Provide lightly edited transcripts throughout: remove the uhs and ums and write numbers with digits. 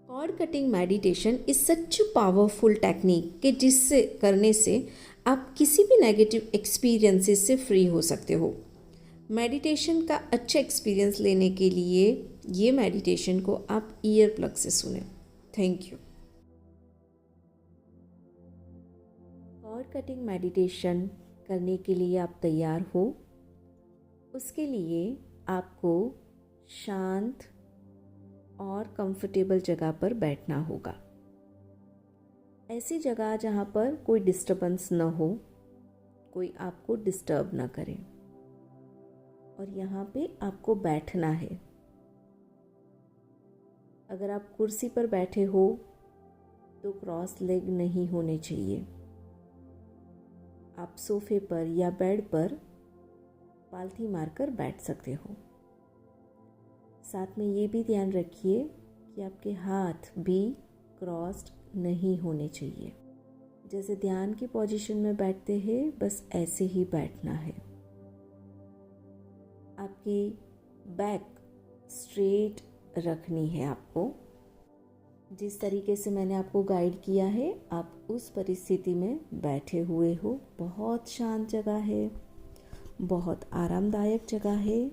Cord cutting meditation is such powerful technique कि जिससे करने से आप किसी भी नेगेटिव एक्सपीरियंसेस से फ्री हो सकते हो। मेडिटेशन का अच्छा एक्सपीरियंस लेने के लिए ये मेडिटेशन को आप ईयर प्लग से सुने। Thank you. Cord cutting meditation करने के लिए आप तैयार हो। उसके लिए आपको शांत और कंफर्टेबल जगह पर बैठना होगा। ऐसी जगह जहाँ पर कोई डिस्टर्बेंस न हो, कोई आपको डिस्टर्ब ना करे, और यहाँ पे आपको बैठना है। अगर आप कुर्सी पर बैठे हो तो क्रॉस लेग नहीं होने चाहिए। आप सोफे पर या बेड पर पालथी मारकर बैठ सकते हो। साथ में ये भी ध्यान रखिए कि आपके हाथ भी क्रॉस्ड नहीं होने चाहिए। जैसे ध्यान की पोजीशन में बैठते हैं बस ऐसे ही बैठना है। आपकी बैक स्ट्रेट रखनी है आपको। जिस तरीके से मैंने आपको गाइड किया है आप उस परिस्थिति में बैठे हुए हो। बहुत शांत जगह है, बहुत आरामदायक जगह है,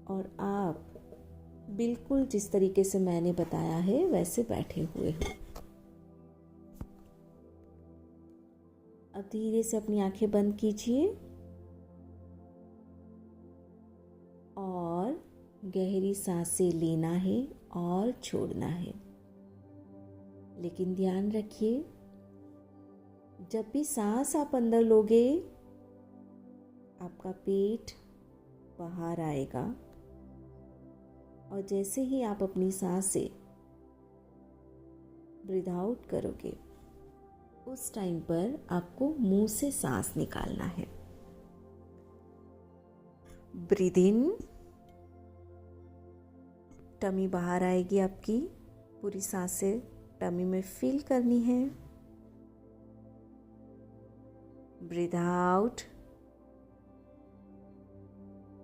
और आप बिल्कुल जिस तरीके से मैंने बताया है वैसे बैठे हुए हो। अब धीरे से अपनी आंखें बंद कीजिए और गहरी सांसें लेना है और छोड़ना है। लेकिन ध्यान रखिए, जब भी सांस आप अंदर लोगे आपका पेट बाहर आएगा, और जैसे ही आप अपनी सांस से ब्रीथ आउट करोगे उस टाइम पर आपको मुंह से सांस निकालना है। ब्रीथ इन, टमी बाहर आएगी आपकी, पूरी सांसें टमी में फील करनी है। ब्रीथ आउट,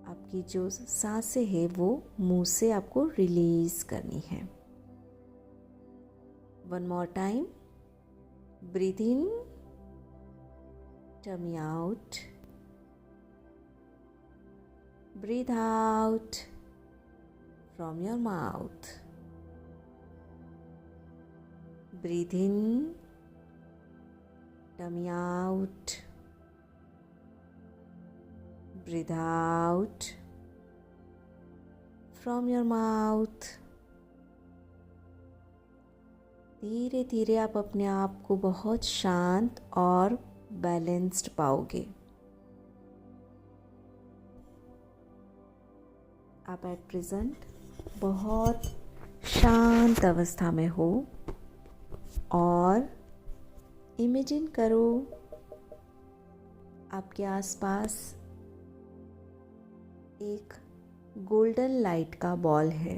आपकी जो सांसें है वो मुंह से आपको रिलीज करनी है। One more time, breathe in, tummy out, breathe out from your mouth. Breathe in, tummy out, breathe out from your mouth। धीरे धीरे आप अपने आप को बहुत शांत और बैलेंस्ड पाओगे। आप एट प्रेजेंट बहुत शांत अवस्था में हो, और इमेजिन करो आपके आसपास एक गोल्डन लाइट का बॉल है।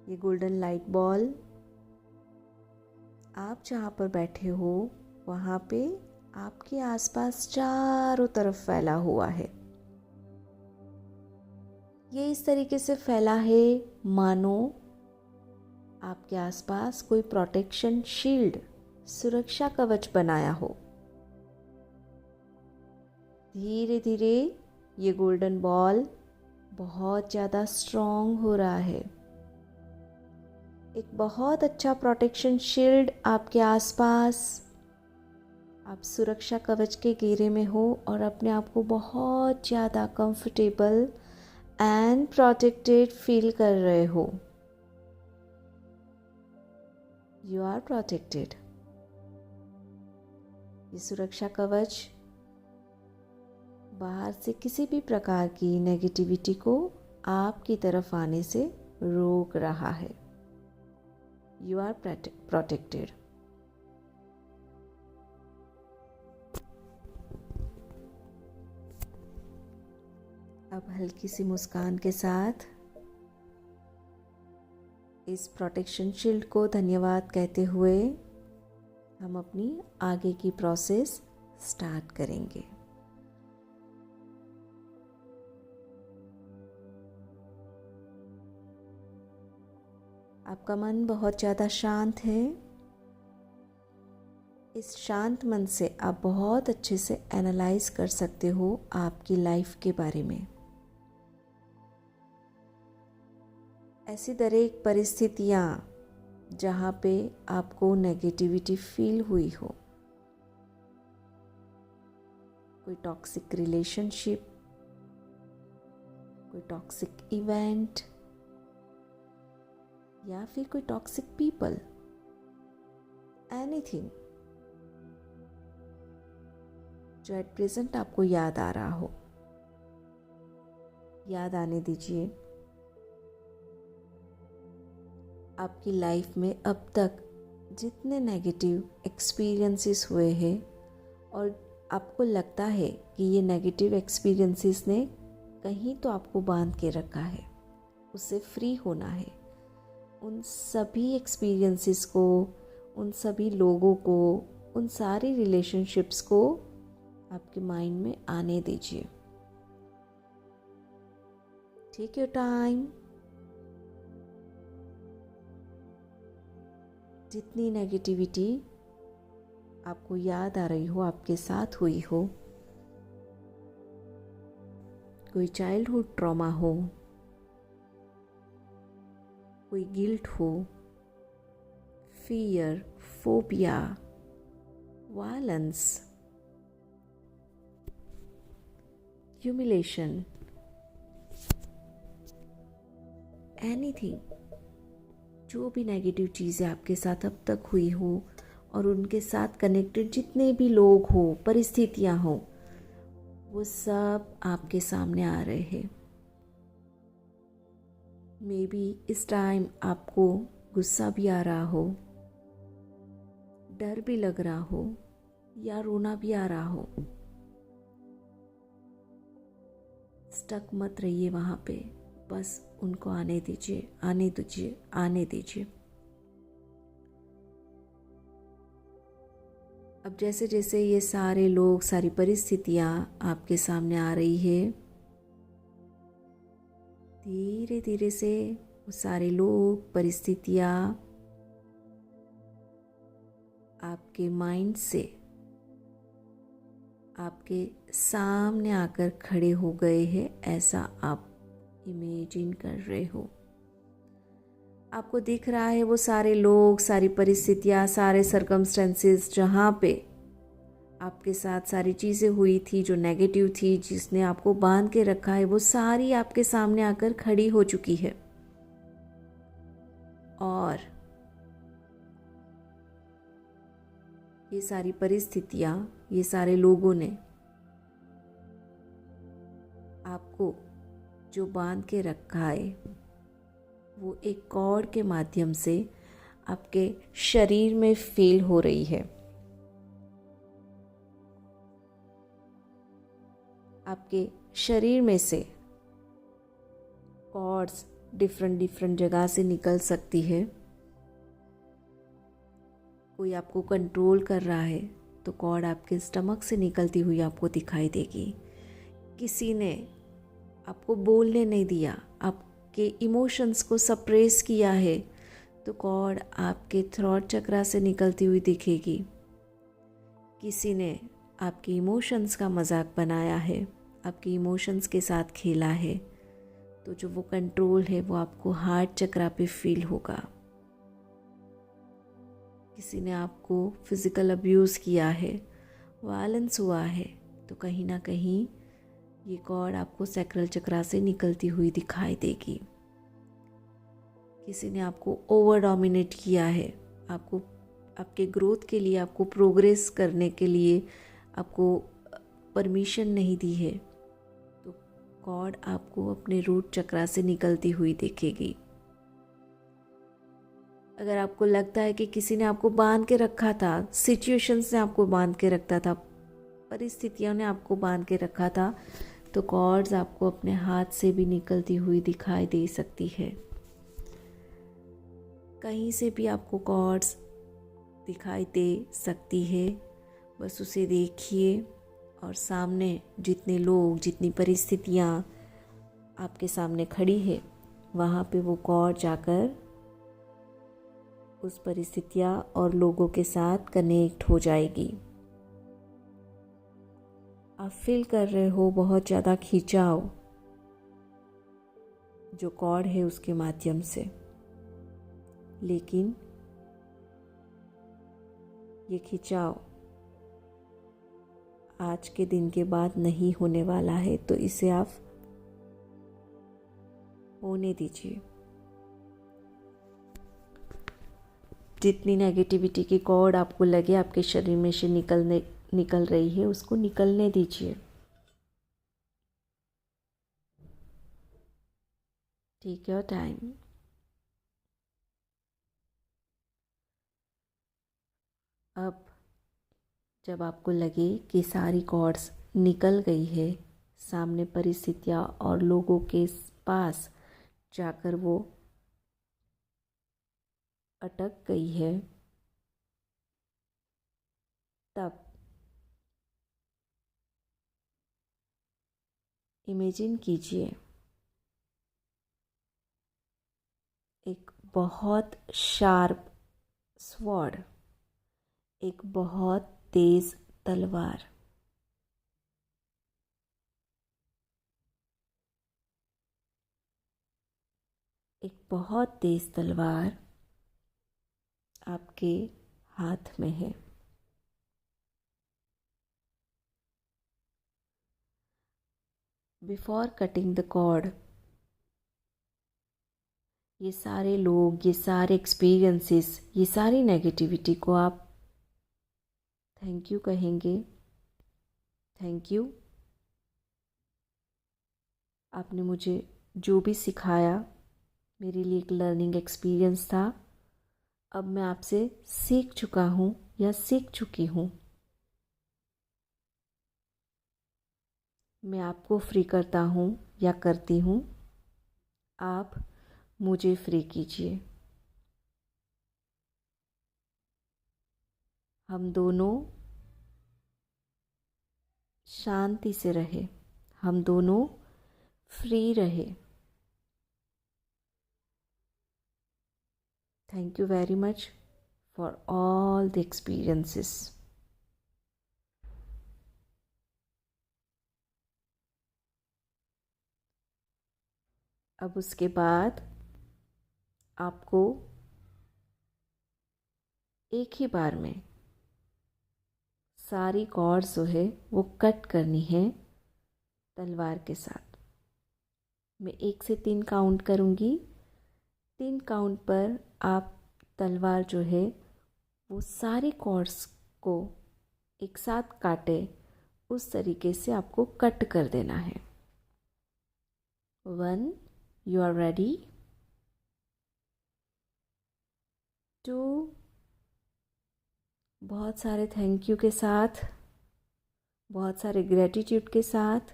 ये गोल्डन लाइट बॉल आप जहाँ पर बैठे हो वहाँ पे आपके आसपास चारों तरफ फैला हुआ है। ये इस तरीके से फैला है मानो आपके आसपास कोई प्रोटेक्शन शील्ड, सुरक्षा कवच बनाया हो। धीरे धीरे ये गोल्डन बॉल बहुत ज़्यादा स्ट्रॉन्ग हो रहा है। एक बहुत अच्छा प्रोटेक्शन शील्ड आपके आसपास, आप सुरक्षा कवच के घेरे में हो और अपने आप को बहुत ज़्यादा कंफर्टेबल एंड प्रोटेक्टेड फील कर रहे हो। You are protected। ये सुरक्षा कवच बाहर से किसी भी प्रकार की नेगेटिविटी को आपकी तरफ आने से रोक रहा है। You are protected। अब हल्की सी मुस्कान के साथ इस प्रोटेक्शन शील्ड को धन्यवाद कहते हुए हम अपनी आगे की प्रोसेस स्टार्ट करेंगे। आपका मन बहुत ज़्यादा शांत है। इस शांत मन से आप बहुत अच्छे से एनालाइज कर सकते हो आपकी लाइफ के बारे में। ऐसी दरेक परिस्थितियाँ जहाँ पे आपको नेगेटिविटी फील हुई हो, कोई टॉक्सिक रिलेशनशिप, कोई टॉक्सिक इवेंट या फिर कोई टॉक्सिक पीपल, एनीथिंग जो एट प्रेजेंट आपको याद आ रहा हो, याद आने दीजिए। आपकी लाइफ में अब तक जितने नेगेटिव एक्सपीरियंसेस हुए हैं और आपको लगता है कि ये नेगेटिव एक्सपीरियंसेस ने कहीं तो आपको बांध के रखा है, उससे फ्री होना है। उन सभी एक्सपीरियंसेस को, उन सभी लोगों को, उन सारी रिलेशनशिप्स को आपके माइंड में आने दीजिए। Take your time. जितनी नेगेटिविटी आपको याद आ रही हो, आपके साथ हुई हो, कोई चाइल्डहुड ट्रॉमा हो, कोई गिल्ट हो, fear, phobia, violence, humiliation, anything, जो भी नेगेटिव चीज़ें आपके साथ अब तक हुई हो और उनके साथ कनेक्टेड जितने भी लोग हो, परिस्थितियां हो, वो सब आपके सामने आ रहे हैं। मे बी इस टाइम आपको गुस्सा भी आ रहा हो, डर भी लग रहा हो या रोना भी आ रहा हो। स्टक मत रहिए वहाँ पे, बस उनको आने दीजिए, आने दीजिए, आने दीजिए। अब जैसे जैसे ये सारे लोग, सारी परिस्थितियाँ आपके सामने आ रही है, धीरे धीरे से वो सारे लोग, परिस्थितियाँ आपके माइंड से आपके सामने आकर खड़े हो गए हैं, ऐसा आप इमेजिन कर रहे हो। आपको दिख रहा है वो सारे लोग, सारी परिस्थितियाँ, सारे सर्कमस्टेंसेस जहाँ पे आपके साथ सारी चीज़ें हुई थी जो नेगेटिव थी, जिसने आपको बांध के रखा है, वो सारी आपके सामने आकर खड़ी हो चुकी है। और ये सारी परिस्थितियाँ, ये सारे लोगों ने आपको जो बांध के रखा है, वो एक कॉर्ड के माध्यम से आपके शरीर में फील हो रही है। आपके शरीर में से कॉर्ड्स डिफरेंट जगह से निकल सकती है। कोई आपको कंट्रोल कर रहा है तो कॉर्ड आपके स्टमक से निकलती हुई आपको दिखाई देगी। किसी ने आपको बोलने नहीं दिया, आपके इमोशंस को सप्रेस किया है, तो कॉर्ड आपके थ्रोट चक्रा से निकलती हुई दिखेगी। किसी ने आपके इमोशंस का मजाक बनाया है, आपके इमोशंस के साथ खेला है, तो जो वो कंट्रोल है वो आपको हार्ट चक्रा पे फील होगा। किसी ने आपको फिज़िकल अब्यूज़ किया है, वायलेंस हुआ है, तो कहीं ना कहीं ये कॉर्ड आपको सैक्रल चक्रा से निकलती हुई दिखाई देगी। किसी ने आपको ओवर डोमिनेट किया है, आपको आपके ग्रोथ के लिए, आपको प्रोग्रेस करने के लिए आपको परमिशन नहीं दी है, तो कॉर्ड आपको अपने रूट चक्रा से निकलती हुई दिखेगी। अगर आपको लगता है कि किसी ने आपको बांध के रखा था, सिचुएशंस ने आपको बांध के रखा था, परिस्थितियों ने आपको बांध के रखा था, तो कॉर्ड्स आपको अपने हाथ से भी निकलती हुई दिखाई दे सकती है। कहीं से भी आपको कॉर्ड्स दिखाई दे सकती है, बस उसे देखिए और सामने जितने लोग, जितनी परिस्थितियाँ आपके सामने खड़ी है, वहाँ पे वो कॉर्ड जाकर उस परिस्थितियाँ और लोगों के साथ कनेक्ट हो जाएगी। आप फील कर रहे हो बहुत ज़्यादा खिंचाव जो कॉर्ड है उसके माध्यम से, लेकिन ये खिंचाव आज के दिन के बाद नहीं होने वाला है, तो इसे आप होने दीजिए। जितनी नेगेटिविटी की कॉर्ड आपको लगे आपके शरीर में से निकल रही है, उसको निकलने दीजिए। Take your time. अब जब आपको लगे कि सारी कॉर्ड्स निकल गई है, सामने परिस्थितियाँ और लोगों के पास जाकर वो अटक गई है, तब इमेजिन कीजिए एक बहुत शार्प स्वॉर्ड, एक बहुत तेज तलवार। एक बहुत तेज तलवार आपके हाथ में है। बिफोर कटिंग द कॉर्ड, ये सारे लोग, ये सारे एक्सपीरियंसेस, ये सारी नेगेटिविटी को आप थैंक यू कहेंगे। थैंक यू, आपने मुझे जो भी सिखाया मेरे लिए एक लर्निंग एक्सपीरियंस था। अब मैं आपसे सीख चुका हूँ या सीख चुकी हूँ। मैं आपको फ्री करता हूँ या करती हूँ, आप मुझे फ्री कीजिए। हम दोनों शांति से रहे, हम दोनों फ्री रहे। Thank you very much for all the experiences. अब उसके बाद आपको एक ही बार में सारी कॉर्ड्स जो है वो कट करनी है तलवार के साथ। मैं 1 से 3 काउंट करूँगी। 3 काउंट पर आप तलवार जो है वो सारी कॉर्ड्स को एक साथ काटे, उस तरीके से आपको कट कर देना है। 1, यू आर रेडी। 2, बहुत सारे थैंक यू के साथ, बहुत सारे ग्रेटिट्यूड के साथ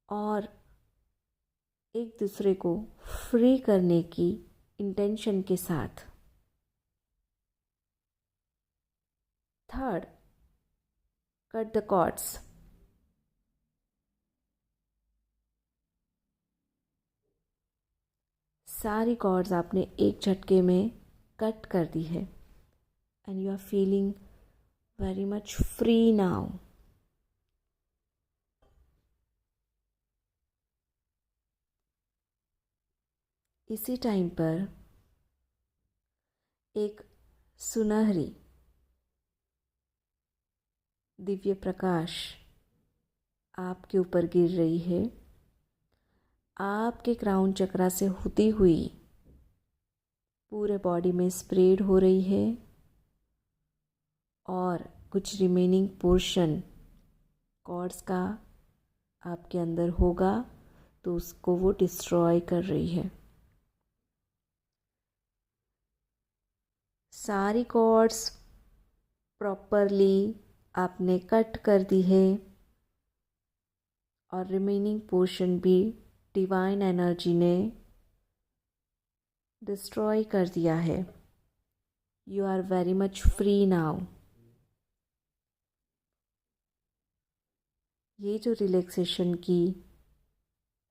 और एक दूसरे को फ्री करने की इंटेंशन के साथ। 3, कट द कॉर्ड्स। सारी कॉर्ड्स आपने एक झटके में कट कर दी है and you are feeling very much free now. इसी टाइम पर एक सुनहरी दिव्य प्रकाश आपके ऊपर गिर रही है, आपके क्राउन चक्रा से होती हुई पूरे बॉडी में स्प्रेड हो रही है और कुछ रिमेनिंग पोर्शन कॉर्ड्स का आपके अंदर होगा तो उसको वो डिस्ट्रॉय कर रही है। सारी कॉर्ड्स प्रॉपरली आपने कट कर दी है और रिमेनिंग पोर्शन भी डिवाइन एनर्जी ने डिस्ट्रॉय कर दिया है। You are very much free now. ये जो रिलैक्सेशन की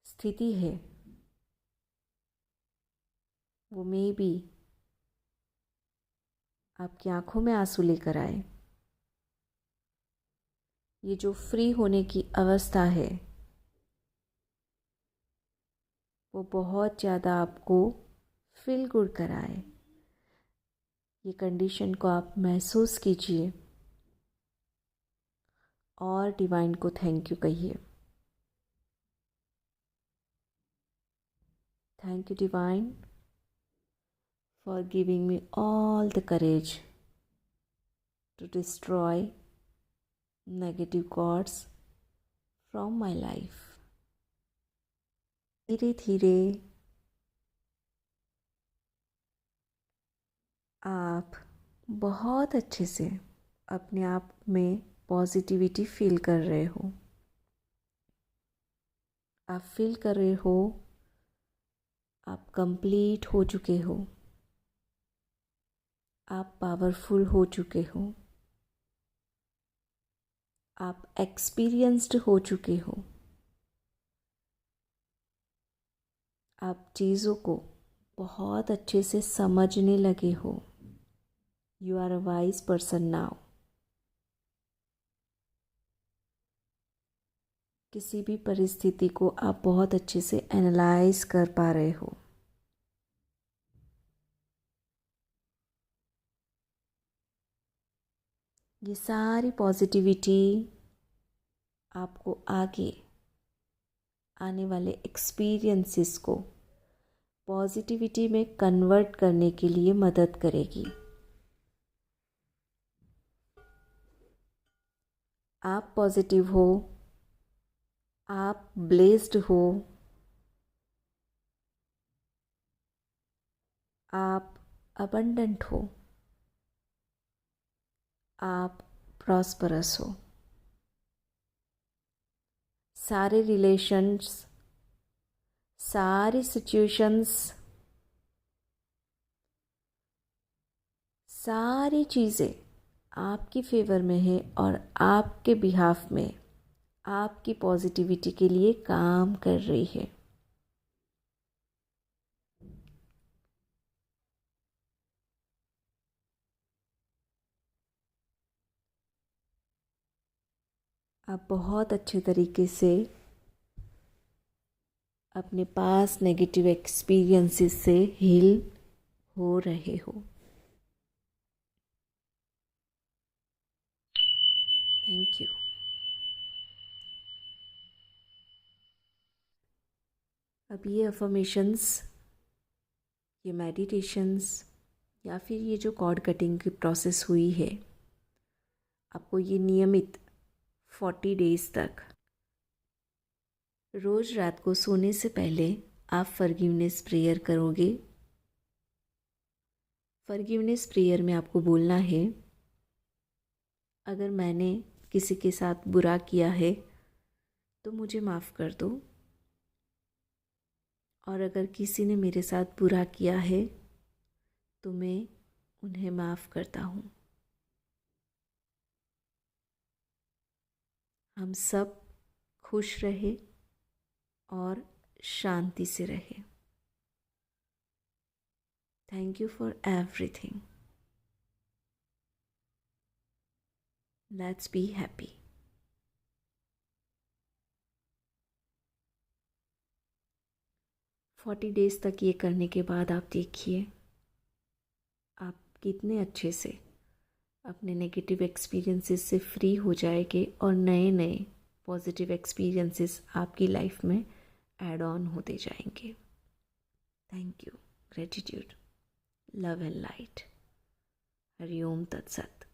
स्थिति है, वो मे बी आपकी आंखों में आंसू लेकर आए। ये जो फ्री होने की अवस्था है वो बहुत ज़्यादा आपको फील गुड कराए। ये कंडीशन को आप महसूस कीजिए और डिवाइन को थैंक यू कहिए। Thank you divine for giving me all the courage to destroy negative thoughts from my life। धीरे धीरे आप बहुत अच्छे से अपने आप में पॉजिटिविटी फील कर रहे हो। आप फील कर रहे हो आप कंप्लीट हो चुके हो, आप पावरफुल हो चुके हो, आप एक्सपीरियंस्ड हो चुके हो। आप चीज़ों को बहुत अच्छे से समझने लगे हो। You are a wise person now. किसी भी परिस्थिति को आप बहुत अच्छे से एनालाइज कर पा रहे हो। ये सारी पॉजिटिविटी आपको आगे आने वाले एक्सपीरियंसेस को पॉजिटिविटी में कन्वर्ट करने के लिए मदद करेगी। आप पॉजिटिव हो, आप ब्लेस्ड हो, आप अबंडेंट हो, आप प्रॉस्परस हो। सारे रिलेशंस, सारी सिचुएशंस, सारी चीज़ें आपकी फेवर में है और आपके बिहाफ में आपकी पॉजिटिविटी के लिए काम कर रही है। आप बहुत अच्छे तरीके से अपने पास नेगेटिव एक्सपीरियंसेस से हील हो रहे हो। Thank you. अब ये अफर्मेशंस, ये मेडिटेशंस या फिर ये जो कॉर्ड कटिंग की प्रोसेस हुई है, आपको ये नियमित 40 डेज़ तक रोज़ रात को सोने से पहले आप फॉरगिवनेस प्रेयर करोगे। फॉरगिवनेस प्रेयर में आपको बोलना है, अगर मैंने किसी के साथ बुरा किया है तो मुझे माफ़ कर दो, और अगर किसी ने मेरे साथ बुरा किया है तो मैं उन्हें माफ़ करता हूँ। हम सब खुश रहे और शांति से रहे। Thank you for everything. Let's be happy. Forty days तक ये करने के बाद आप देखिए आप कितने अच्छे से अपने नेगेटिव एक्सपीरियंसेस से फ्री हो जाएंगे और नए नए पॉजिटिव एक्सपीरियंसेस आपकी लाइफ में ऐड ऑन होते जाएंगे। Thank you, gratitude, love and light. Hari ओम तत्सत।